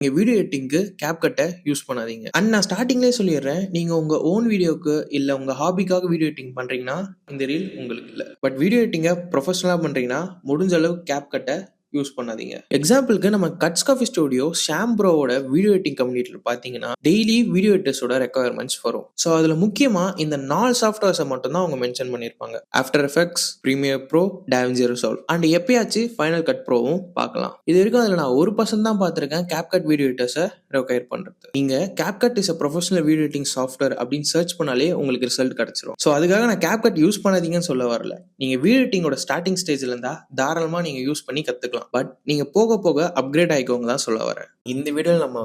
நீங்க video எடிட்டிங்க்கு CapCut use பண்ணாதீங்க. And நான் ஸ்டார்ட்டிங்லேயே சொல்லிடுறேன், நீங்க உங்க ஓன் வீடியோக்கு இல்ல உங்க ஹாபிக்காக வீடியோ எடிட்டிங் பண்றீங்கன்னா இந்த ரீல் உங்களுக்கு இல்ல. பட் வீடியோ எடிட்டிங்கை ப்ரொஃபஷனலா பண்றீங்கன்னா முடிஞ்ச அளவு CapCut யூஸ் பண்ணாதீங்க. எக்ஸாம்பிளுக்கு நம்ம கட்ஸ் காஃபி ஸ்டுடியோ ஷாம் ப்ரோவோட வீடியோ எடிட்டிங் கம்யூனிட்டியில் பார்த்தீங்கன்னா டெய்லி வீடியோ எடிட்டர்ஸோட ரெக்குயர்மெண்ட்ஸ் வரும். ஸோ அதில் முக்கியமாக இந்த 4 சாஃப்ட்வேர்ஸை மட்டும் தான் அவங்க மென்ஷன் பண்ணியிருப்பாங்க. After Effects, Premiere Pro, DaVinci Resolve and எப்பயாச்சும் ஃபைனல் கட் ப்ரோவும் பார்க்கலாம். இது வரைக்கும் அதில் நான் 1% தான் பார்த்துருக்கேன் CapCut வீடியோ எடிட்டர்ஸை ரெக்வயர் பண்ணுறது. நீங்கள் CapCut is a professional video editing software அப்படின்னு சர்ச் பண்ணாலே உங்களுக்கு ரிசல்ட் கிடைச்சிரும். ஸோ அதுக்காக நான் CapCut யூஸ் பண்ணாதீங்கன்னு சொல்ல வரல. நீங்கள் வீடியோ எடிட்டிங்கோட ஸ்டார்டிங் ஸ்டேஜில் இருந்தால் தாராளமாக நீங்கள் யூஸ் பண்ணி கற்றுக்கலாம். பட் நீங்க போக போக அப்கிரேட் ஆகிக்கோங்க தான் சொல்ல வரேன். இந்த வீடியோவில் நம்ம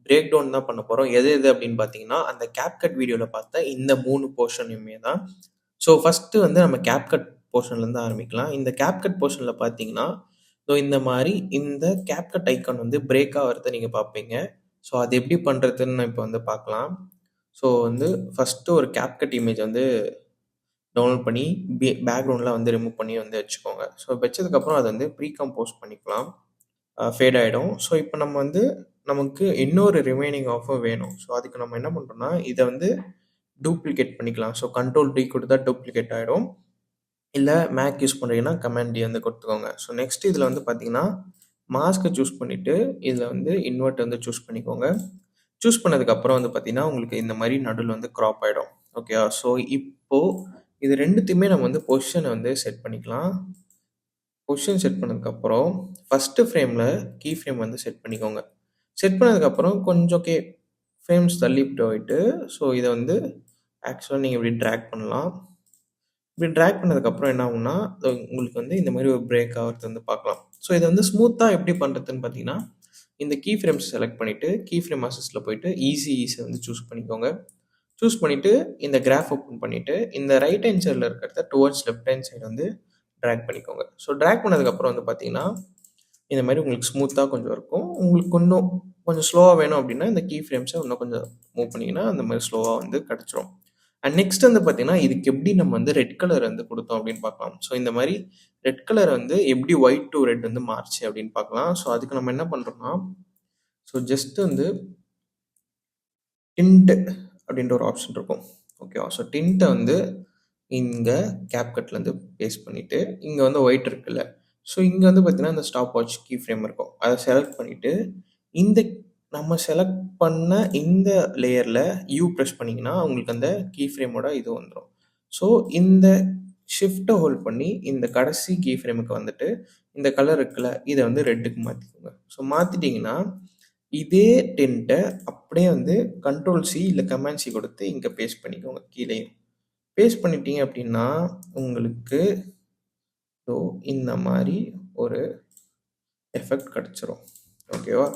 பிரேக் டவுன் தான் பண்ண போறோம். எது அப்படின்னு பார்த்தீங்கன்னா அந்த CapCut வீடியோவில் பார்த்த இந்த 3 போர்ஷனுமே தான். ஸோ ஃபர்ஸ்ட் நம்ம CapCut போர்ஷன்லேருந்து ஆரம்பிக்கலாம். இந்த CapCut போர்ஷனில் பார்த்தீங்கன்னா இந்த மாதிரி இந்த CapCut ஐக்கான் பிரேக் ஆகிறத நீங்கள் பார்ப்பீங்க. ஸோ அது எப்படி பண்ணுறதுன்னு இப்போ பார்க்கலாம். ஸோ ஃபஸ்ட்டு ஒரு CapCut இமேஜ் டவுன்லோட் பண்ணி பேக்ரவுண்டில் ரிமூவ் பண்ணி வச்சுக்கோங்க. ஸோ வச்சதுக்கப்புறம் அதை ப்ரீகம்போஸ் பண்ணிக்கலாம். ஃபேட் ஆகிடும். ஸோ இப்போ நம்ம நமக்கு இன்னொரு ரிமைனிங் ஆஃபும் வேணும். ஸோ அதுக்கு நம்ம என்ன பண்ணுறோம்னா இதை டூப்ளிகேட் பண்ணிக்கலாம். ஸோ Ctrl+D கொடுத்தா டூப்ளிகேட் ஆகிடும். இல்லை மேக் யூஸ் பண்ணுறீங்கன்னா Command D கொடுத்துக்கோங்க. ஸோ நெக்ஸ்ட் இதில் பார்த்தீங்கன்னா மாஸ்க்கை சூஸ் பண்ணிவிட்டு இதில் இன்வெர்ட் சூஸ் பண்ணிக்கோங்க. சூஸ் பண்ணதுக்கப்புறம் பார்த்தீங்கன்னா உங்களுக்கு இந்த மாதிரி நடுவில் க்ராப் ஆகிடும். ஓகேவா? ஸோ இப்போது இது ரெண்டுத்தையுமே நம்ம பொசிஷனை செட் பண்ணிக்கலாம். பொசிஷன் செட் பண்ணதுக்கப்புறம் ஃபஸ்ட்டு ஃப்ரேமில் கீ ஃப்ரேம் செட் பண்ணிக்கோங்க. செட் பண்ணதுக்கப்புறம் கொஞ்சம் ஃப்ரேம்ஸ் தள்ளி போயிட்டு ஸோ இதை ஆக்சுவலாக நீங்கள் இப்படி ட்ராக் பண்ணலாம். இப்படி ட்ராக் பண்ணதுக்கப்புறம் என்ன ஆகும்னா உங்களுக்கு இந்த மாதிரி ஒரு பிரேக் ஆகிறது பார்க்கலாம். ஸோ இதை ஸ்மூத்தாக எப்படி பண்ணுறதுன்னு பார்த்தீங்கன்னா இந்த கீ ஃப்ரேம்ஸ் செலக்ட் பண்ணிவிட்டு கீ ஃப்ரேம் அசஸில் போயிட்டு ஈஸை சூஸ் பண்ணிக்கோங்க. சூஸ் பண்ணிவிட்டு இந்த கிராஃப் ஓப்பன் பண்ணிவிட்டு இந்த ரைட் ஹேண்ட் சைடில் இருக்கிறத towards left hand side track பண்ணிக்கோங்க. ஸோ ட்ராக் பண்ணதுக்கப்புறம் பார்த்தீங்கன்னா இந்த மாதிரி உங்களுக்கு ஸ்மூத்தாக கொஞ்சம் இருக்கும். உங்களுக்கு இன்னும் கொஞ்சம் ஸ்லோவாக வேணும் அப்படின்னா இந்த கீ ஃப்ரேம்ஸை இன்னும் கொஞ்சம் மூவ் பண்ணிங்கன்னா அந்த மாதிரி ஸ்லோவாக கிடச்சிரும். அண்ட் நெக்ஸ்ட் பார்த்தீங்கன்னா இதுக்கு எப்படி நம்ம ரெட் கலர் கொடுத்தோம் அப்படின்னு பார்க்கலாம். ஸோ இந்த மாதிரி ரெட் கலர் எப்படி ஒயிட் டு ரெட் மாறுச்சு அப்படின்னு பார்க்கலாம். ஸோ அதுக்கு நம்ம என்ன பண்ணுறோம்னா ஸோ ஜஸ்ட் டிண்ட் அப்படின்ற ஒரு ஆப்ஷன் இருக்கும். ஓகேவா? ஸோ டிண்ட்டை இங்கே CapCutலேருந்து பேஸ்ட் பண்ணிவிட்டு இங்கே ஒயிட் இருக்குல்ல, ஸோ இங்கே பார்த்தீங்கன்னா இந்த ஸ்டாப் வாட்ச் கீ ஃப்ரேம் இருக்கும். அதை செலக்ட் பண்ணிவிட்டு இந்த நம்ம செலக்ட் பண்ண இந்த லேயரில் ப்ரெஸ் பண்ணிங்கன்னா உங்களுக்கு அந்த கீ ஃப்ரேமோட இது வந்துடும். ஸோ இந்த ஷிஃப்ட்டை ஹோல்ட் பண்ணி இந்த கடைசி கீ ஃப்ரேமுக்கு இந்த கலர் இருக்குல்ல இதை ரெட்டுக்கு மாற்றிக்கோங்க. ஸோ மாற்றிட்டிங்கன்னா இதே டென்ட்டை அப்படியே Ctrl+C இல்லை Command+C கொடுத்து இங்கே பேஸ்ட் பண்ணிக்கோங்க. கீழேயும் பேஸ்ட் பண்ணிட்டீங்க அப்படின்னா உங்களுக்கு ஸோ இந்த மாதிரி ஒரு எஃபெக்ட் கிடச்சிரும். ஓகேவா?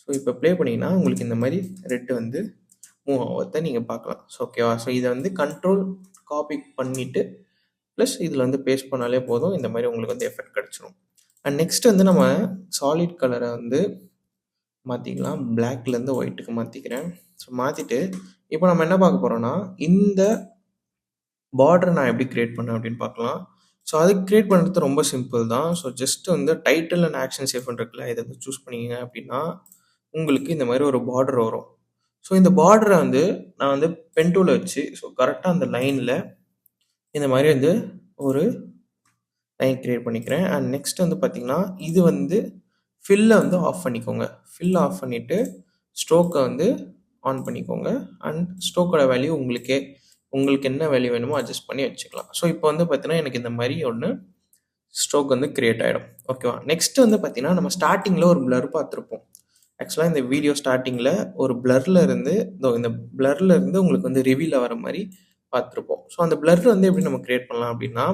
ஸோ இப்போ ப்ளே பண்ணிங்கன்னா உங்களுக்கு இந்த மாதிரி ரெட்டு மூவ் ஆகிறத நீங்கள் பார்க்கலாம். ஸோ ஓகேவா? ஸோ இதை கண்ட்ரோல் காப்பி பண்ணிவிட்டு ப்ளஸ் இதில் பேஸ்ட் பண்ணாலே போதும். இந்த மாதிரி உங்களுக்கு எஃபெக்ட் கிடச்சிரும். அண்ட் நெக்ஸ்ட் நம்ம சாலிட் கலரை மாற்றிக்கலாம். பிளாக்லேருந்து ஒயிட்டுக்கு மாற்றிக்கிறேன். ஸோ மாற்றிட்டு இப்போ நம்ம என்ன பார்க்க போகிறோம்னா இந்த பார்டரை நான் எப்படி கிரியேட் பண்ணேன் அப்படின்னு பார்க்கலாம். ஸோ அது கிரியேட் பண்ணுறது ரொம்ப சிம்பிள் தான். So just title and action சேஃப்னு இருக்குல்ல இதை சூஸ் பண்ணிங்க அப்படின்னா உங்களுக்கு இந்த மாதிரி ஒரு பார்டர் வரும். ஸோ இந்த பார்டரை நான் பென் டூலை வச்சு ஸோ கரெக்டாக அந்த லைனில் இந்த மாதிரி ஒரு லைன் கிரியேட் பண்ணிக்கிறேன். அண்ட் நெக்ஸ்ட் பார்த்தீங்கன்னா இது ஃபில்லை ஆஃப் பண்ணிக்கோங்க. ஃபில் ஆஃப் பண்ணிவிட்டு ஸ்ட்ரோக்கை ஆன் பண்ணிக்கோங்க. அண்ட் ஸ்ட்ரோக்கோட வேல்யூ உங்களுக்கு என்ன வேல்யூ வேணுமோ அட்ஜஸ்ட் பண்ணி வச்சுக்கலாம். ஸோ இப்போ பார்த்தீங்கன்னா எனக்கு இந்த மாதிரி ஒன்று ஸ்ட்ரோக் கிரியேட் ஆகிடும். ஓகேவா? நெக்ஸ்ட் பார்த்தீங்கன்னா நம்ம ஸ்டார்டிங்கில் ஒரு பிளர் பார்த்துருப்போம். ஆக்சுவலாக இந்த வீடியோ ஸ்டார்டிங்கில் ஒரு பிளரில் இருந்து இந்த பிளரில் இருந்து உங்களுக்கு ரிவீல் ஆகிற மாதிரி பார்த்துருப்போம். ஸோ அந்த பிளர் எப்படி நம்ம கிரியேட் பண்ணலாம் அப்படின்னா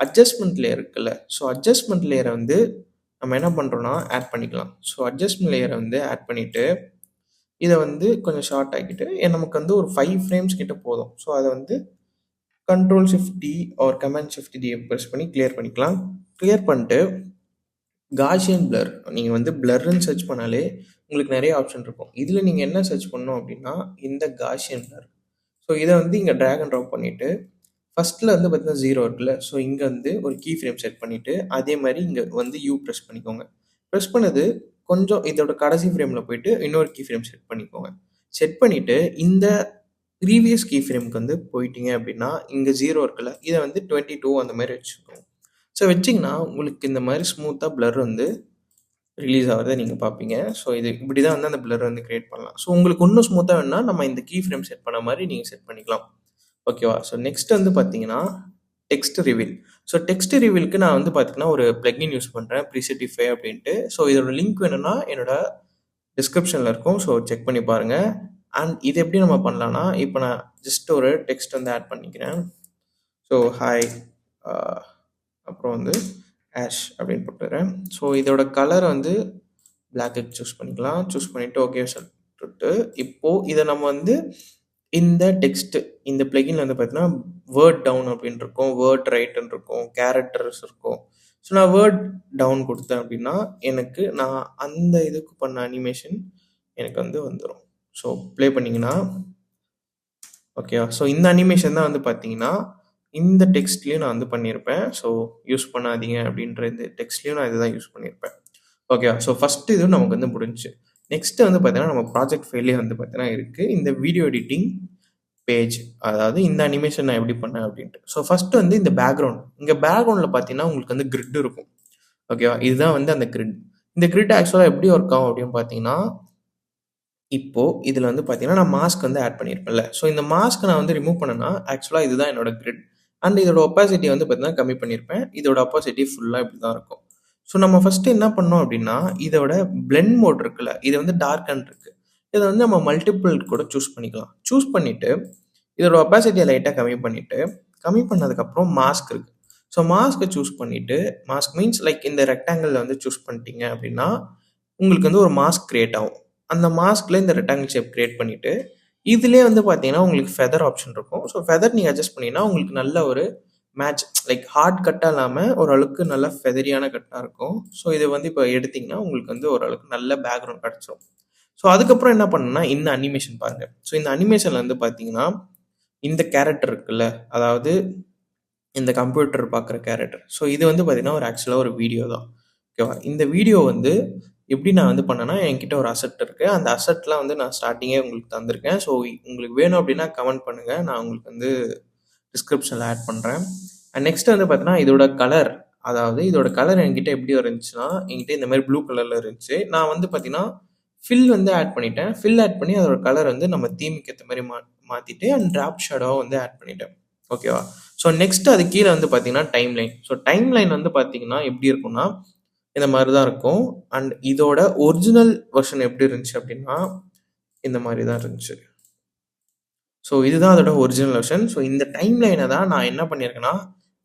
அட்ஜஸ்ட்மெண்ட் லேயர் இருக்குல்ல, ஸோ அட்ஜஸ்ட்மெண்ட் லேயரை நம்ம என்ன பண்ணுறோன்னா ஆட் பண்ணிக்கலாம். ஸோ அட்ஜஸ்ட்மெண்ட் லேயரை ஆட் பண்ணிவிட்டு இதை கொஞ்சம் ஷார்ட் ஆக்கிட்டு நமக்கு ஒரு 5 ஃப்ரேம்ஸ் கிட்ட போதும். ஸோ அதை Ctrl+Shift+D ஆர் Command+Shift+D ப்ரெஸ் பண்ணி கிளியர் பண்ணிக்கலாம். கிளியர் பண்ணிட்டு காஷியன் பிளர் நீங்கள் பிளர்ன்னு சர்ச் பண்ணாலே உங்களுக்கு நிறைய ஆப்ஷன் இருக்கும். இதில் நீங்கள் என்ன சர்ச் பண்ணணும் அப்படின்னா இந்த காஷியன் பிளர். ஸோ இதை இங்கே ட்ராக் அண்ட் ட்ராப் பண்ணிவிட்டு ஃபஸ்ட்டில் பார்த்தீங்கன்னா 0 இருக்குல்ல, ஸோ இங்கே ஒரு கீ ஃப்ரேம் செட் பண்ணிவிட்டு அதே மாதிரி இங்கே ப்ரெஸ் பண்ணிக்கோங்க. ப்ரெஸ் பண்ணது கொஞ்சம் இதோட கடைசி ஃப்ரேமில் போயிட்டு இன்னொரு கீ ஃப்ரேம் செட் பண்ணிக்கோங்க. செட் பண்ணிவிட்டு இந்த ப்ரீவியஸ் கீ ஃப்ரேமுக்கு வந்து போயிட்டீங்க அப்படின்னா இங்கே 0 இருக்குல்ல, இதை வந்து 22 அந்த மாதிரி வச்சுக்கோங்க. ஸோ வச்சிங்கன்னா உங்களுக்கு இந்த மாதிரி ஸ்மூத்தாக பிளர் வந்து ரிலீஸ் ஆகிறத நீங்கள் பார்ப்பீங்க. ஸோ இது இப்படி தான் வந்து அந்த பிளர் வந்து கிரியேட் பண்ணலாம். ஸோ உங்களுக்கு இன்னும் ஸ்மூத்தாக வேணும்னா நம்ம இந்த கீ ஃப்ரேம் செட் பண்ண மாதிரி நீங்கள் செட் பண்ணிக்கலாம். ஓகேவா? ஸோ நெக்ஸ்ட் வந்து பார்த்தீங்கன்னா டெக்ஸ்ட் ரிவீல். ஸோ டெக்ஸ்ட் ரிவீலுக்கு நான் வந்து பார்த்தீங்கன்னா ஒரு பிளக்இன் யூஸ் பண்ணுறேன், ப்ரீசெட்டிஃபை அப்படின்ட்டு. ஸோ இதோட லிங்க் வேணும்னா என்னோட டிஸ்கிரிப்ஷனில் இருக்கும். ஸோ செக் பண்ணி பாருங்கள். அண்ட் இது எப்படி நம்ம பண்ணலான்னா, இப்போ நான் ஜஸ்ட் ஒரு டெக்ஸ்ட் வந்து ஆட் பண்ணிக்கிறேன். ஸோ ஹாய் அப்புறம் வந்து ஆஷ் அப்படின்னு போட்டுறேன். ஸோ இதோட கலர் வந்து பிளாக்கு சூஸ் பண்ணிக்கலாம். சூஸ் பண்ணிவிட்டு ஓகே சொல்லிட்டு இப்போது இதை நம்ம வந்து இந்த டெக்ஸ்ட் இந்த பிளகின்ல வந்து பார்த்தீங்கன்னா வேர்ட் டவுன் அப்படின்னு இருக்கும், வேர்ட் ரைட்னு இருக்கும், கேரக்டர்ஸ் இருக்கும். ஸோ நான் வேர்ட் டவுன் கொடுத்தேன் அப்படின்னா எனக்கு நான் அந்த இதுக்கு பண்ண அனிமேஷன் எனக்கு வந்து வந்துடும். ஸோ ப்ளே பண்ணிங்கன்னா ஓகேவா? ஸோ இந்த அனிமேஷன் தான் வந்து பார்த்தீங்கன்னா இந்த டெக்ஸ்ட்லேயும் நான் வந்து பண்ணியிருப்பேன். ஸோ யூஸ் பண்ணாதீங்க அப்படின்ற இந்த டெக்ஸ்ட்லேயும் நான் இதுதான் யூஸ் பண்ணியிருப்பேன். ஓகேவா? ஸோ ஃபஸ்ட்டு இது நமக்கு வந்து முடிஞ்சுச்சு. நெக்ஸ்ட்டு வந்து பார்த்தீங்கன்னா நம்ம ப்ராஜெக்ட் ஃபைல்லே வந்து பார்த்தீங்கன்னா இருக்குது இந்த வீடியோ எடிட்டிங் பேஜ், அதாவது இந்த அனிமேஷன் நான் எப்படி பண்ணேன் அப்படின்ட்டு. ஸோ ஃபஸ்ட்டு வந்து இந்த பேக்ரவுண்ட், இங்கே பேக்ரவுண்டில் பார்த்தீங்கன்னா உங்களுக்கு வந்து கிரிட் இருக்கும். ஓகேவா? இதுதான் வந்து அந்த கிரிட். இந்த கிரிட் ஆக்சுவலாக எப்படி ஒர்க் ஆகும் அப்படின்னு பார்த்தீங்கன்னா, இப்போது இதில் வந்து பார்த்தீங்கன்னா நான் மாஸ்க் வந்து ஆட் பண்ணியிருப்பேன்ல. ஸோ இந்த மாஸ்க் நான் வந்து ரிமூவ் பண்ணேன்னா ஆக்சுவலாக இதுதான் என்னோட கிரிட். அண்ட் இதோட ஒப்பாசிட்டி வந்து பார்த்தீங்கன்னா கம்மி பண்ணியிருப்பேன். இதோட ஒப்பாசிட்டி ஃபுல்லாக இப்படி தான் இருக்கும். ஸோ நம்ம ஃபஸ்ட்டு என்ன பண்ணோம் அப்படின்னா, இதோட பிளெண்ட் மோட் இருக்குல்ல, இது வந்து டார்க் அண்ட் இருக்குது. இதை வந்து நம்ம மல்டிபிள் கூட சூஸ் பண்ணிக்கலாம். சூஸ் பண்ணிவிட்டு இதோட ஒப்பாசிட்டியை லைட்டாக கம்மி பண்ணதுக்கப்புறம் மாஸ்க் இருக்குது. ஸோ மாஸ்க்கை சூஸ் பண்ணிவிட்டு, மாஸ்க் மீன்ஸ் லைக் இந்த ரெக்டாங்கிளில் வந்து சூஸ் பண்ணிட்டீங்க அப்படின்னா உங்களுக்கு வந்து ஒரு மாஸ்க் க்ரியேட் ஆகும். அந்த மாஸ்கில் இந்த ரெக்டாங்கிள் ஷேப் க்ரியேட் பண்ணிவிட்டு இதிலே வந்து பார்த்தீங்கன்னா உங்களுக்கு ஃபெதர் ஆப்ஷன் இருக்கும். ஸோ ஃபெதர் நீங்கள் அட்ஜஸ்ட் பண்ணிங்கன்னா உங்களுக்கு நல்ல ஒரு மேட்ச் லைக் ஹார்ட் கட்டாக இல்லாமல் ஓரளவுக்கு நல்ல ஃபெதரியான கட்டாக இருக்கும். ஸோ இதை வந்து இப்போ எடுத்திங்கன்னா உங்களுக்கு வந்து ஓரளவுக்கு நல்ல பேக்ரவுண்ட் கிடச்சிரும். ஸோ அதுக்கப்புறம் என்ன பண்ணணும்னா இந்த அனிமேஷன் பாருங்கள். ஸோ இந்த அனிமேஷனில் வந்து பார்த்தீங்கன்னா இந்த கேரக்டர் இருக்குல்ல, அதாவது இந்த கம்ப்யூட்டர் பார்க்குற கேரக்டர். ஸோ இது வந்து பார்த்தீங்கன்னா ஒரு ஆக்சுவலாக ஒரு வீடியோ தான். ஓகேவா? இந்த வீடியோ வந்து எப்படி நான் வந்து பண்ணேன்னா என்கிட்ட ஒரு அசெட் இருக்குது. அந்த அசெட்லாம் வந்து நான் ஸ்டார்டிங்கே உங்களுக்கு தந்திருக்கேன். ஸோ உங்களுக்கு வேணும் அப்படின்னா கமெண்ட் பண்ணுங்கள், நான் உங்களுக்கு வந்து டிஸ்கிரிப்ஷனில் ஆட் பண்ணுறேன். அண்ட் நெக்ஸ்ட் வந்து பார்த்தீங்கன்னா இதோட கலர், அதாவது இதோட கலர் என்கிட்ட எப்படி இருந்துச்சுன்னா என்கிட்ட இந்த மாதிரி ப்ளூ கலரில் இருந்துச்சு. நான் வந்து பார்த்தீங்கன்னா ஃபில் வந்து ஆட் பண்ணிட்டேன். ஃபில் ஆட் பண்ணி அதோட கலர் வந்து நம்ம தீமுக்கு ஏற்ற மாதிரி மாற்றிட்டு அண்ட் ட்ராப் ஷேடோவை வந்து ஆட் பண்ணிட்டேன். ஓகேவா? ஸோ நெக்ஸ்ட் அது கீழே வந்து பார்த்தீங்கன்னா time line. So time line வந்து பார்த்தீங்கன்னா எப்படி இருக்கும்னா இந்த மாதிரி தான் இருக்கும். அண்ட் இதோட ஒரிஜினல் வெர்ஷன் எப்படி இருந்துச்சு அப்படின்னா இந்த மாதிரி தான் இருந்துச்சு. ஸோ இதுதான் அதோட ஒரிஜினல் வெர்ஷன். ஸோ இந்த டைம் லைனை தான் நான் என்ன பண்ணியிருக்கேன்னா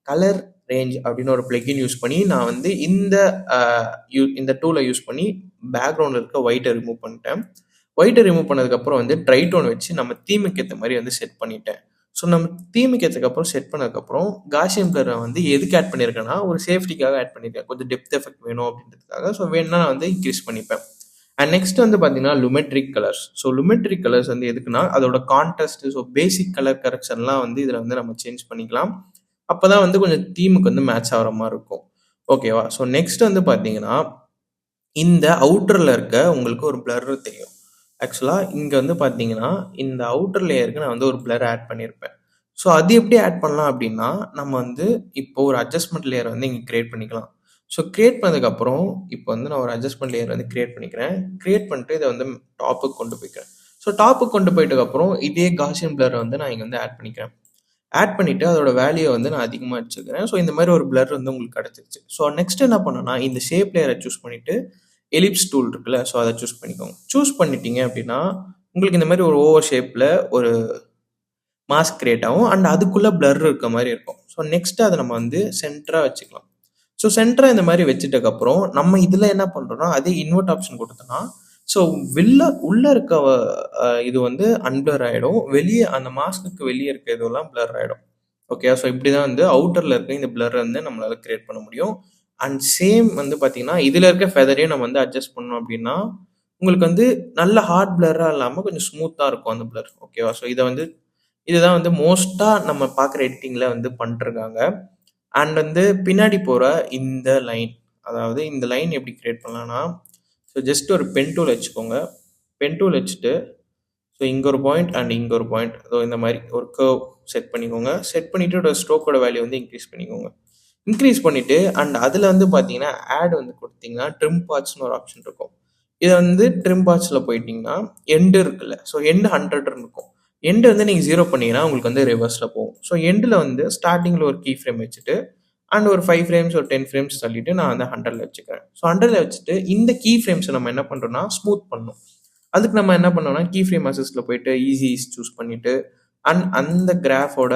கலர் ரேஞ்ச் அப்படின்னு ஒரு பிளகின் யூஸ் பண்ணி நான் வந்து இந்த டூலை யூஸ் பண்ணி பேக்ரவுண்டில் இருக்க ஒயிட்டை ரிமூவ் பண்ணிட்டேன். ஒயிட்டை ரிமூவ் பண்ணதுக்கப்புறம் வந்து ட்ரை டோன் வச்சு நம்ம தீமுக்கு ஏற்ற மாதிரி வந்து செட் பண்ணிட்டேன். ஸோ நம்ம தீமுக்கு ஏற்றதுக்கப்புறம் செட் பண்ணதுக்கப்புறம் காஷியன் பிளரை வந்து எதுக்கு ஆட் பண்ணியிருக்கேன்னா ஒரு சேஃப்டிக்காக ஆட் பண்ணியிருக்கேன். கொஞ்சம் டெப்த் எஃபெக்ட் வேணும் அப்படின்றதுக்காக. ஸோ வேணும்னா நான் வந்து இன்க்ரீஸ் பண்ணிப்பேன். அண்ட் நெக்ஸ்ட் வந்து பார்த்தீங்கன்னா லுமெட்ரிக் கலர்ஸ். ஸோ லுமெட்ரிக் கலர்ஸ் வந்து எதுக்குன்னா அதோட கான்ட்ராஸ்ட், ஸோ பேசிக் கலர் கரெக்ஷன்லாம் வந்து இதில் வந்து நம்ம சேஞ்ச் பண்ணிக்கலாம். அப்போ தான் வந்து கொஞ்சம் தீமுக்கு வந்து மேட்ச் ஆகிற மாதிரி இருக்கும். ஓகேவா? ஸோ நெக்ஸ்ட் வந்து பார்த்தீங்கன்னா இந்த அவுட்டரில் இருக்க உங்களுக்கு ஒரு பிளர் தெரியும். ஆக்சுவலாக இங்கே வந்து பார்த்தீங்கன்னா இந்த அவுட்டர் லேயருக்கு நான் வந்து ஒரு பிளர் ஆட் பண்ணியிருப்பேன். ஸோ அது எப்படி ஆட் பண்ணலாம் அப்படின்னா நம்ம வந்து இப்போ ஒரு அட்ஜஸ்ட்மெண்ட் லேயர் வந்து இங்கே கிரியேட் பண்ணிக்கலாம். ஸோ கிரியேட் பண்ணதுக்கப்புறம் இப்போ வந்து நான் ஒரு அட்ஜஸ்ட்மெண்ட் லேயர் வந்து கிரியேட் பண்ணிக்கிறேன். கிரியேட் பண்ணிட்டு இதை வந்து டாப்புக்கு கொண்டு போய்க்கிறேன். ஸோ டாப்புக்கு கொண்டு போயிட்டதுக்கப்புறம் இதே காஷியன் பிளரை வந்து நான் இங்கே வந்து ஆட் பண்ணிக்கிறேன். ஆட் பண்ணிவிட்டு அதோட வேல்யூ வந்து நான் அதிகமாக வச்சுக்கிறேன். ஸோ இந்த மாதிரி ஒரு பிளர் வந்து உங்களுக்கு கிடச்சிருச்சு. ஸோ நெக்ஸ்ட் என்ன பண்ணணும்னா இந்த ஷேப் லேயரை சூஸ் பண்ணிவிட்டு எலிப்ஸ் டூல் இருக்குல்ல, ஸோ அதை சூஸ் பண்ணிக்கோங்க. சூஸ் பண்ணிட்டீங்க அப்படின்னா உங்களுக்கு இந்த மாதிரி ஒரு ஓவர் ஷேப்பில் ஒரு மாஸ்க் கிரியேட் ஆகும். அண்ட் அதுக்குள்ளே பிளர் இருக்க மாதிரி இருக்கும். ஸோ நெக்ஸ்ட் அதை நம்ம வந்து சென்டராக வச்சுக்கலாம். ஸோ சென்டராக இந்த மாதிரி வச்சுட்டதுக்கப்புறம் நம்ம இதில் என்ன பண்ணுறோம்னா அதே இன்வெர்ட் ஆப்ஷன் கொடுத்தோன்னா ஸோ உள்ளே இருக்க இது வந்து அன்பிளர் ஆகிடும். வெளியே அந்த மாஸ்க்கு வெளியே இருக்க இதுவெல்லாம் பிளர் ஆகிடும். ஓகே? ஸோ இப்படி தான் வந்து அவுட்டரில் இருக்க இந்த பிளர் வந்து நம்மளால் கிரியேட் பண்ண முடியும். அண்ட் சேம் வந்து பார்த்தீங்கன்னா இதில் இருக்க ஃபெதரையும் நம்ம வந்து அட்ஜஸ்ட் பண்ணோம் அப்படின்னா உங்களுக்கு வந்து நல்ல ஹார்ட் பிளராக இல்லாமல் கொஞ்சம் ஸ்மூத்தாக இருக்கும் அந்த பிளர். ஓகேவா? ஸோ இதுதான் வந்து மோஸ்ட்டாக நம்ம பார்க்குற எடிட்டிங்கில் வந்து பண்ணிட்டுருக்காங்க. அண்ட் வந்து பின்னாடி போகிற இந்த லைன், அதாவது இந்த லைன் எப்படி கிரியேட் பண்ணலான்னா ஸோ ஜஸ்ட் ஒரு பென் டூல் வச்சுக்கோங்க. பென் டூல் வச்சுட்டு ஸோ இங்கே ஒரு பாயிண்ட் அண்ட் இங்கே ஒரு பாயிண்ட், ஸோ இந்த மாதிரி ஒரு கர்வ் செட் பண்ணிக்கோங்க. செட் பண்ணிவிட்டு ஒரு ஸ்ட்ரோக்கோட வேல்யூ வந்து இன்க்ரீஸ் பண்ணிக்கோங்க. இன்க்ரீஸ் பண்ணிவிட்டு அண்ட் அதில் வந்து பார்த்தீங்கன்னா ஆட் வந்து கொடுத்தீங்கன்னா ட்ரிம் பார்ட்ஸ்னு ஒரு ஆப்ஷன் இருக்கும். இதை வந்து ட்ரிம் பார்ட்ஸில் போயிட்டீங்கன்னா எண்டு இருக்குல்ல, ஸோ எண்டு 100 இருக்கும். எண்டு வந்து நீங்கள் 0 பண்ணீங்கன்னா உங்களுக்கு வந்து ரிவர்ஸில் போகும். ஸோ எண்டில் வந்து ஸ்டார்டிங்கில் ஒரு கீ ஃப்ரேம் வச்சுட்டு அண்ட் ஒரு 5 ஃப்ரேம்ஸ் ஒரு 10 ஃப்ரேம்ஸ் தள்ளிட்டு நான் வந்து 100ல் வச்சுக்கிறேன். ஸோ 100ல் வச்சுட்டு இந்த கீ ஃப்ரேம்ஸை நம்ம என்ன பண்ணுறோம்னா ஸ்மூத் பண்ணணும். அதுக்கு நம்ம என்ன பண்ணோம்னா கீ ஃப்ரேம் அசிஸ்டில் போயிட்டு ஈஸி சூஸ் பண்ணிவிட்டு அண்ட் அந்த கிராஃபோட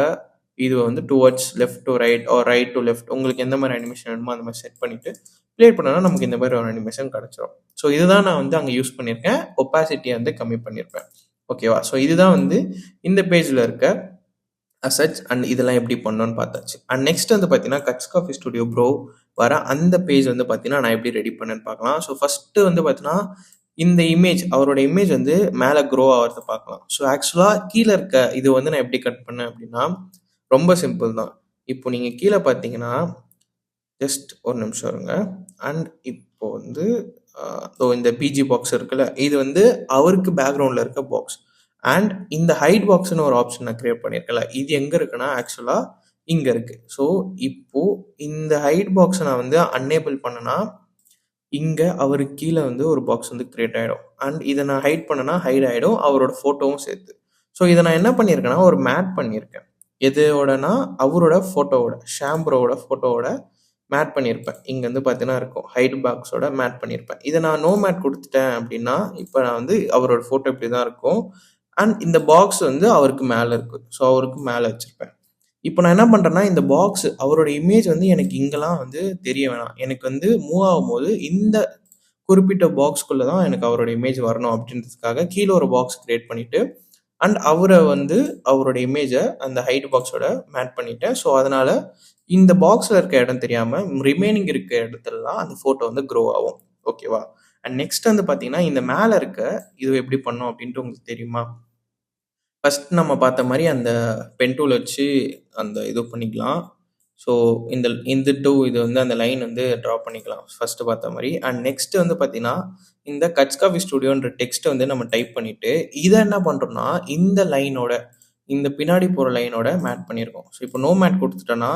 இது வந்து towards left to right or right to left உங்களுக்கு எந்த மாதிரி அனிமேஷன் வேணுமோ அந்த மாதிரி செட் பண்ணிவிட்டு ப்ளே பண்ணோன்னா நமக்கு இந்த மாதிரி ஒரு அனிமேஷன் கிடச்சிரும். ஸோ இதுதான் நான் வந்து அங்கே யூஸ் பண்ணியிருக்கேன். ஒப்பாசிட்டியை வந்து கம்மி பண்ணியிருப்பேன். ஓகேவா? ஸோ இதுதான் வந்து இந்த பேஜில் இருக்க அசட்ஸ் அண்ட் இதெல்லாம் எப்படி பண்ணணும்னு பார்த்தாச்சு. அண்ட் நெக்ஸ்ட் வந்து பார்த்தீங்கன்னா கட்ஸ் காஃபி ஸ்டுடியோ ப்ரோ வர அந்த பேஜ் வந்து பார்த்தீங்கன்னா நான் எப்படி ரெடி பண்ணேன்னு பார்க்கலாம். ஸோ ஃபஸ்ட்டு வந்து பார்த்தீங்கன்னா இந்த இமேஜ் அவரோட இமேஜ் வந்து மேலே க்ரோ ஆகிறத பார்க்கலாம். ஸோ ஆக்சுவலாக கீழே இருக்க இது வந்து நான் எப்படி கட் பண்ணேன் அப்படின்னா ரொம்ப சிம்பிள் தான். இப்போ நீங்கள் கீழே பார்த்தீங்கன்னா ஜஸ்ட் ஒரு நிமிஷம் இருங்க. அண்ட் இப்போ வந்து இந்த பிஜி பாக்ஸ் இருக்குல்ல, இது வந்து அவருக்கு பேக்ரவுண்டில் இருக்க பாக்ஸ். அண்ட் இந்த ஹைட் பாக்ஸ்னு ஒரு ஆப்ஷன் நான் கிரியேட் பண்ணியிருக்கல, இது எங்கே இருக்குன்னா ஆக்சுவலாக இங்கே இருக்குது. ஸோ இப்போது இந்த ஹைட் பாக்ஸை நான் வந்து அன்னேபிள் பண்ணனா இங்கே அவருக்கு கீழே வந்து ஒரு பாக்ஸ் வந்து கிரியேட் ஆகிடும். அண்ட் இதை நான் ஹைட் பண்ணனா ஹைட் ஆகிடும், அவரோட ஃபோட்டோவும் சேர்த்து. ஸோ இதை நான் என்ன பண்ணியிருக்கேன்னா ஒரு மேட் பண்ணியிருக்கேன். எதோடனா அவரோட ஃபோட்டோவோட ஷாம்பரோட ஃபோட்டோவோட மேட் பண்ணியிருப்பேன். இங்கே வந்து பார்த்தீங்கன்னா இருக்கும் ஹைட் பாக்ஸோட மேட் பண்ணியிருப்பேன். இதை நான் நோ மேட் கொடுத்துட்டேன் அப்படின்னா இப்போ நான் வந்து அவரோட ஃபோட்டோ இப்படி தான் இருக்கும். அண்ட் இந்த பாக்ஸ் வந்து அவருக்கு மேலே இருக்குது. ஸோ அவருக்கு மேலே வச்சுருப்பேன். இப்போ நான் என்ன பண்ணுறேன்னா இந்த பாக்ஸ் அவரோட இமேஜ் வந்து எனக்கு இங்கெல்லாம் வந்து தெரிய வேணாம். எனக்கு வந்து மூவ் ஆகும்போது இந்த குறிப்பிட்ட பாக்ஸ்குள்ளே தான் எனக்கு அவரோட இமேஜ் வரணும் அப்படின்றதுக்காக கீழே ஒரு பாக்ஸ் கிரியேட் பண்ணிவிட்டு அண்ட் அவரை வந்து அவரோட இமேஜை அந்த ஹைட் பாக்ஸோட மேட் பண்ணிட்டேன். ஸோ அதனால் இந்த பாக்ஸில் இருக்க இடம் தெரியாமல் ரிமைனிங் இருக்க இடத்துலலாம் அந்த ஃபோட்டோ வந்து க்ரோ ஆகும். ஓகேவா? அண்ட் நெக்ஸ்ட் வந்து பார்த்தீங்கன்னா இந்த மேலே இருக்க இது எப்படி பண்ணோம் அப்படின்ட்டு உங்களுக்கு தெரியுமா? ஃபஸ்ட் நம்ம பார்த்த மாதிரி அந்த பென் டூல் வச்சு அந்த இது பண்ணிக்கலாம். ஸோ இந்த இது வந்து அந்த லைன் வந்து ட்ரா பண்ணிக்கலாம் ஃபஸ்ட்டு பார்த்த மாதிரி. அண்ட் நெக்ஸ்ட் வந்து பார்த்தீங்கன்னா இந்த கட்ஸ் காஃபி ஸ்டுடியோன்ற டெக்ஸ்ட்டை வந்து நம்ம டைப் பண்ணிவிட்டு இதை என்ன பண்ணுறோம்னா இந்த லைனோட இந்த பின்னாடி போகிற லைனோட மேட் பண்ணியிருக்கோம். ஸோ இப்போ நோ மேட் கொடுத்துட்டோன்னா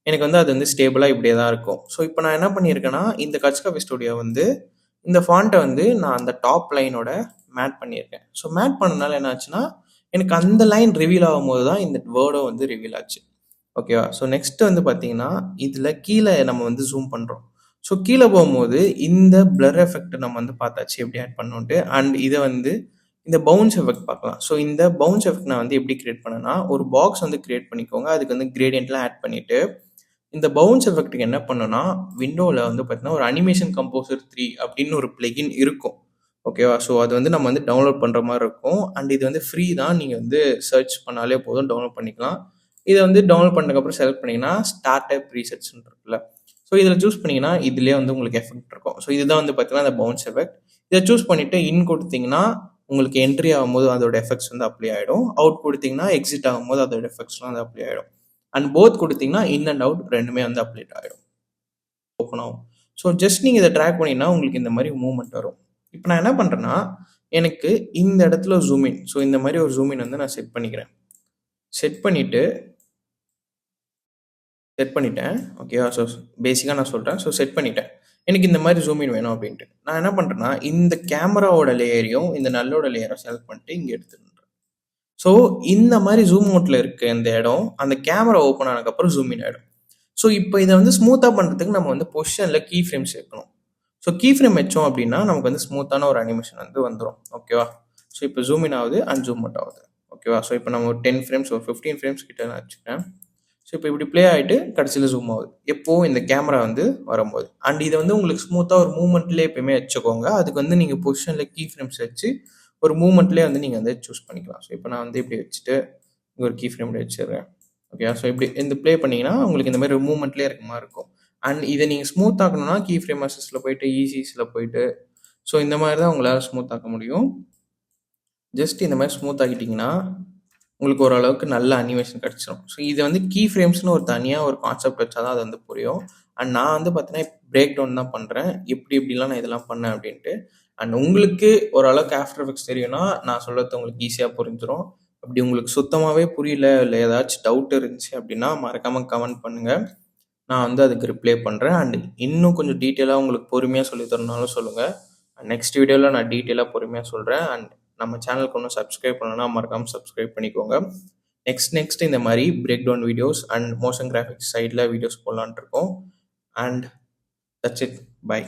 எனக்கு வந்து அது வந்து ஸ்டேபிளாக இப்படியே தான் இருக்கும். ஸோ இப்போ நான் என்ன பண்ணியிருக்கேன்னா இந்த கட்ஸ் காஃபி ஸ்டுடியோ வந்து இந்த ஃபாண்ட்டை வந்து நான் அந்த டாப் லைனோட மேட் பண்ணியிருக்கேன். ஸோ மேட் பண்ணனால என்ன ஆச்சுன்னா எனக்கு அந்த லைன் ரிவீல் ஆகும்போது தான் இந்த வேர்டும் வந்து ரிவீல் ஆச்சு. ஓகேவா? ஸோ நெக்ஸ்ட் வந்து பார்த்தீங்கன்னா இதில் கீழே நம்ம வந்து ஜூம் பண்ணுறோம். ஸோ கீழே போகும்போது இந்த பிளர் எஃபெக்ட் நம்ம வந்து பார்த்தாச்சு எப்படி ஆட் பண்ணோன்ட்டு. அண்ட் இதை வந்து இந்த பவுன்ஸ் எஃபெக்ட் பார்க்கலாம். ஸோ இந்த பவுன்ஸ் எஃபெக்ட் நான் வந்து எப்படி கிரியேட் பண்ணேன்னா ஒரு பாக்ஸ் வந்து கிரியேட் பண்ணிக்கோங்க. அதுக்கு வந்து கிரேடியன்ட்லாம் ஆட் பண்ணிவிட்டு இந்த பவுன்ஸ் எஃபெக்ட்டுக்கு என்ன பண்ணோன்னா விண்டோவில் வந்து பார்த்தீங்கன்னா ஒரு அனிமேஷன் கம்போசர் 3 அப்படின்னு ஒரு பிளகின் இருக்கும். ஓகேவா? ஸோ அது வந்து நம்ம வந்து டவுன்லோட் பண்ணுற மாதிரி இருக்கும். அண்ட் இது வந்து ஃப்ரீ தான். நீங்கள் வந்து சர்ச் பண்ணாலே போதும் டவுன்லோட் பண்ணிக்கலாம். இதை வந்து டவுன்லோட் பண்ணதுக்கப்புறம் செலக்ட் பண்ணிங்கன்னா ஸ்டார்ட் டைப் ப்ரீசெட்ஸ்ன்னு இருக்குல்ல, ஸோ இதில் சூஸ் பண்ணிங்கன்னா இதுலேயே வந்து உங்களுக்கு எஃபெக்ட் இருக்கும். ஸோ இதுதான் வந்து பார்த்தீங்கன்னா அந்த பவுன்ஸ் எஃபெக்ட். இதை சூஸ் பண்ணிவிட்டு இன் கொடுத்தீங்கன்னா உங்களுக்கு என்ட்ரி ஆகும்போது அதோட எஃபெக்ட்ஸ் வந்து அப்ளை ஆகிடும். அவுட் கொடுத்தீங்கன்னா எக்ஸிட் ஆகும்போது அதோட எஃபெக்ட்ஸ்லாம் வந்து அப்ளை ஆகிடும். அண்ட் போத் கொடுத்தீங்கன்னா இன் அண்ட் அவுட் ரெண்டுமே வந்து அப்ளேட் ஆகிடும், ஓப்பன் ஆகும். ஸோ ஜஸ்ட் நீங்கள் இதை ட்ராக் பண்ணிங்கன்னா உங்களுக்கு இந்த மாதிரி மூவ்மெண்ட் வரும். இப்போ நான் என்ன பண்ணுறேன்னா எனக்கு இந்த இடத்துல ஜூமின், ஸோ இந்த மாதிரி ஒரு ஜூமின் வந்து நான் செட் பண்ணிக்கிறேன். செட் பண்ணிட்டேன். ஓகேவா? ஸோ பேசிக்காக நான் சொல்கிறேன். ஸோ செட் பண்ணிட்டேன். எனக்கு இந்த மாதிரி ஜூமின் வேணும் அப்படின்ட்டு நான் என்ன பண்ணுறேன்னா இந்த கேமராவோட லேயரையும் இந்த நல்லோட லேயரை செலக்ட் பண்ணிட்டு இங்கே எடுத்துடுறேன். ஸோ இந்த மாதிரி ஜூம் அவுட்டில் இருக்க இந்த இடம் அந்த கேமரா ஓப்பன் ஆனதுக்கப்புறம் ஜூமின் ஆகிடும். ஸோ இப்போ இதை வந்து ஸ்மூத்தாக பண்ணுறதுக்கு நம்ம வந்து பொசிஷனில் கீ ஃப்ரேம் சேர்க்கணும். ஸோ கீ ஃப்ரேம் வச்சோம் அப்படின்னா நமக்கு வந்து ஸ்மூத்தான ஒரு அனிமேஷன் வந்து வந்துடும். ஓகேவா? ஸோ இப்போ ஜூமின் ஆகுது அண்ட் ஜூம் அவுட் ஆகுது. ஓகேவா? ஸோ இப்போ நம்ம ஒரு 10 ஃப்ரேம்ஸ் ஒரு 15 ஃப்ரேம்ஸ் கிட்ட நான் வச்சுக்கிறேன். ஸோ இப்போ இப்படி ப்ளே ஆகிட்டு கடைசியில் ஜூம் ஆகுது எப்போது இந்த கேமரா வந்து வரும்போது. அண்ட் இதை வந்து உங்களுக்கு ஸ்மூத்தாக ஒரு மூவ்மெண்ட்லேயே எப்பயுமே வச்சுக்கோங்க. அதுக்கு வந்து நீங்கள் பொசிஷனில் கீ ஃப்ரேம்ஸ் வச்சு ஒரு மூவ்மெண்ட்லேயே வந்து நீங்கள் வந்து சூஸ் பண்ணிக்கலாம். ஸோ இப்போ நான் வந்து இப்படி வச்சுட்டு இங்கே ஒரு கீ ஃப்ரேம்ல வச்சிடுறேன். ஓகே? ஸோ இப்படி இந்த ப்ளே பண்ணிங்கன்னா உங்களுக்கு இந்த மாதிரி ஒரு மூவ்மெண்ட்லேயே இருக்க மாதிரி இருக்கும். அண்ட் இதை நீங்கள் ஸ்மூத் ஆக்கணும்னா கீ ஃப்ரேம் அசிஸ்டில் போயிட்டு ஈஸிஸில் போயிட்டு ஸோ இந்த மாதிரி தான் உங்களால் ஸ்மூத் ஆக்க முடியும். ஜஸ்ட் இந்த மாதிரி ஸ்மூத் ஆக்கிட்டிங்கன்னா உங்களுக்கு ஓரளவுக்கு நல்ல அனிமேஷன் கிடச்சிடும். ஸோ இதை வந்து கீ ஃப்ரேம்ஸ்னு ஒரு தனியாக ஒரு கான்செப்ட் வச்சா தான் அது வந்து புரியும். அண்ட் நான் வந்து பார்த்தீங்கன்னா பிரேக் டவுன் தான் பண்ணுறேன், இப்படிலாம் நான் இதெல்லாம் பண்ணேன் அப்படின்ட்டு. அண்ட் உங்களுக்கு ஓரளவுக்கு ஆஃப்டர் எஃபெக்ட்ஸ் தெரியும்னா நான் சொல்கிறது உங்களுக்கு ஈஸியாக புரிஞ்சிடும். அப்படி உங்களுக்கு சுத்தமாகவே புரியல, இல்லை ஏதாச்சும் டவுட் இருந்துச்சு அப்படின்னா மறக்காமல் கமெண்ட் பண்ணுங்கள், நான் வந்து அதுக்கு ரிப்ளை பண்ணுறேன். அண்ட் இன்னும் கொஞ்சம் டீட்டெயிலாக உங்களுக்கு பொறுமையாக சொல்லி தரணுனாலும் சொல்லுங்கள். நெக்ஸ்ட் வீடியோவில் நான் டீட்டெயிலாக பொறுமையாக சொல்கிறேன். அண்ட் நம்ம சேனலுக்கு ஒன்றும் சப்ஸ்கிரைப் பண்ணணும்னா மறக்காமல் சப்ஸ்கிரைப் பண்ணிக்கோங்க. நெக்ஸ்ட் இந்த மாதிரி break down videos and motion graphics சைடில் வீடியோஸ் போடலான்ட்டு இருக்கோம். And that's it. பை.